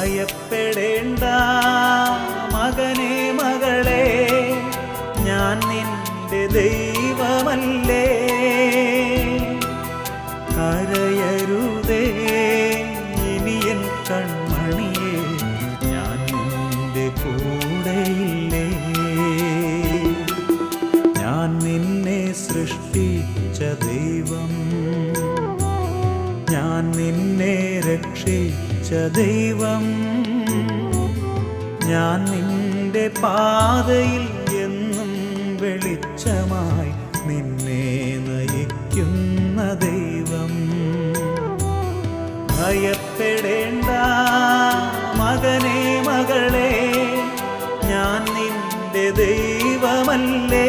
ഭയപ്പെടേണ്ട മകനേ മകളെ, ഞാൻ നിന്റെ ദൈവമല്ലേ. കരയരുതേ ഇനിയൻ കൺമണിയേ, ഞാൻ നിന്റെ കൂടെയില്ലേ. ഞാൻ നിന്നെ സൃഷ്ടിച്ച ദൈവം, ഞാൻ നിന്നെ രക്ഷിച്ച ദൈവം, ഞാൻ നിന്റെ പാതയിൽ എന്നും വെളിച്ചമായി നിന്നെ നയിക്കുന്ന ദൈവം. ഭയപ്പെടേണ്ട മകനേ മകളെ, ഞാൻ നിന്റെ ദൈവമല്ലേ.